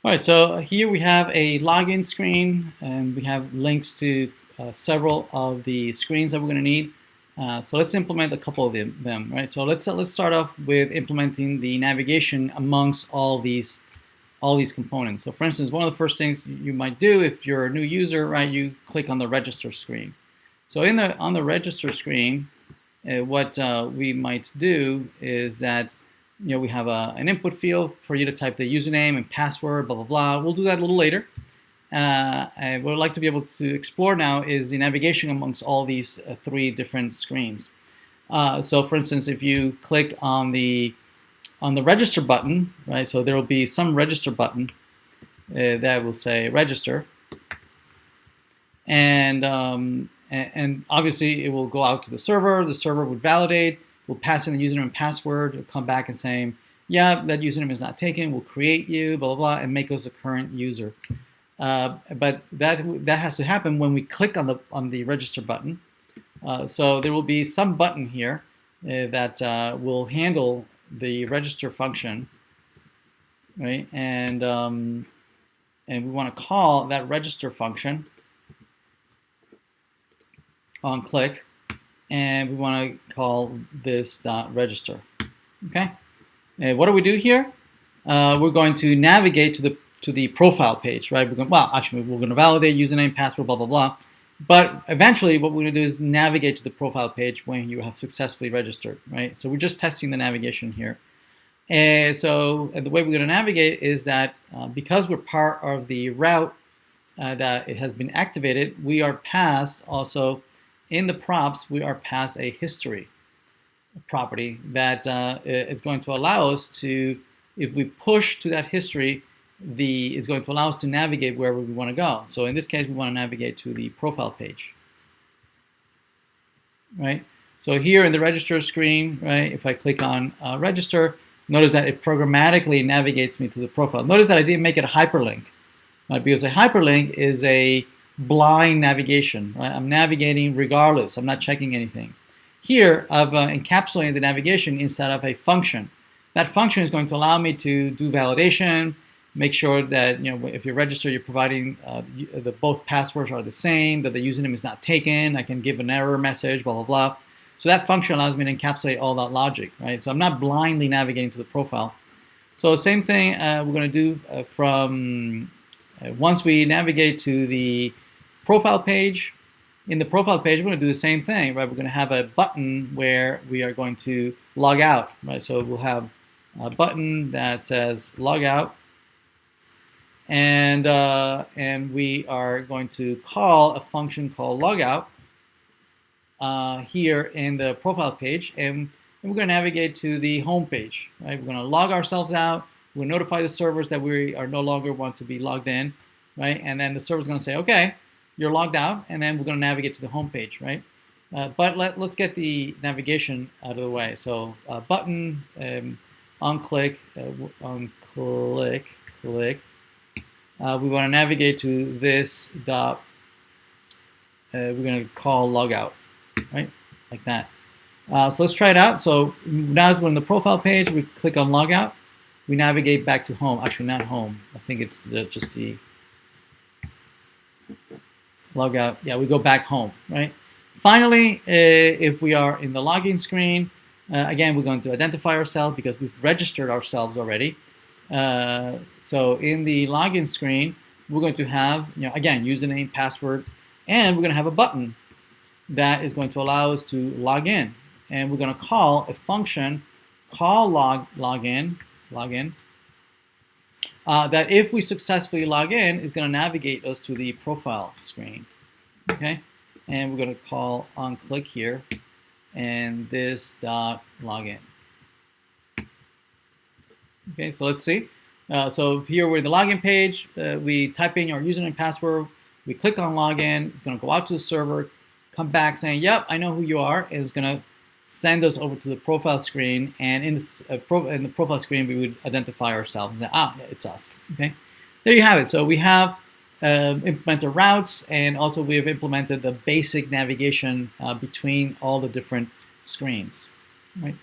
All right, so here we have a login screen, and we have links to several of the screens that we're going to need. So let's implement a couple of them, right? So let's start off with implementing the navigation amongst all these components. So for instance, one of the first things you might do if you're a new user, right? You click on the register screen. So on the register screen, what we might do is that we have an input field for you to type the username and password, blah, blah, blah. We'll do that a little later. And what I'd like to be able to explore now is the navigation amongst all these three different screens. So for instance, if you click on the register button, right, so there will be some register button that will say register. And obviously it will go out to the server would validate, we'll pass in the username and password, it'll come back and saying, yeah, that username is not taken, we'll create you, blah, blah, blah, and make us a current user. But that has to happen when we click on the register button. So there will be some button here that will handle the register function, right? And we want to call that register function on click, and we want to call this .register. Okay. And what do we do here? We're going to navigate to the profile page, right? We're going to validate username, password, blah, blah, blah. But eventually what we're going to do is navigate to the profile page when you have successfully registered, right? So we're just testing the navigation here. And so the way we're going to navigate is that because we're part of the route that it has been activated, we are passed also in the props, we are passed a history property that is going to allow us to, if we push to that history, it's going to allow us to navigate wherever we want to go. So in this case, we want to navigate to the profile page, right? So here in the register screen, right, if I click on register, notice that it programmatically navigates me to the profile. Notice that I didn't make it a hyperlink, right? Because a hyperlink is a blind navigation, right? I'm navigating regardless. I'm not checking anything. Here, I've encapsulated the navigation inside of a function. That function is going to allow me to do validation, make sure that if you register, you're providing both passwords are the same, that the username is not taken. I can give an error message, blah, blah, blah. So that function allows me to encapsulate all that logic, right? So I'm not blindly navigating to the profile. So same thing we're going to do from once we navigate to the profile page. In the profile page, we're going to do the same thing, right? We're going to have a button where we are going to log out, right? So we'll have a button that says log out, and we are going to call a function called logout here in the profile page, and we're going to navigate to the home page, right? We're going to log ourselves out. We'll notify the servers that we are no longer want to be logged in, right? And then the server's going to say, okay, you're logged out, and then we're going to navigate to the home page, right? But let's get the navigation out of the way. So button, on click, click. We want to navigate to this dot. We're going to call logout, right? Like that. So let's try it out. So now we're in the profile page. We click on logout. We navigate back to home. Actually, not home. I think it's just the logout. Yeah, we go back home, right? Finally, if we are in the login screen, again, we're going to identify ourselves because we've registered ourselves already. So in the login screen, we're going to have, again, username, password, and we're going to have a button that is going to allow us to log in. And we're going to call a function call login, that if we successfully log in, is going to navigate us to the profile screen. Okay, and we're going to call on click here, and this dot login. Okay, so let's see. So here we're in the login page. We type in our username and password. We click on login. It's going to go out to the server, come back saying, "Yep, I know who you are," and it's going to send us over to the profile screen. And in the profile screen, we would identify ourselves and say, "Ah, yeah, it's us." Okay, there you have it. So we have implemented routes, and also we have implemented the basic navigation between all the different screens. Right.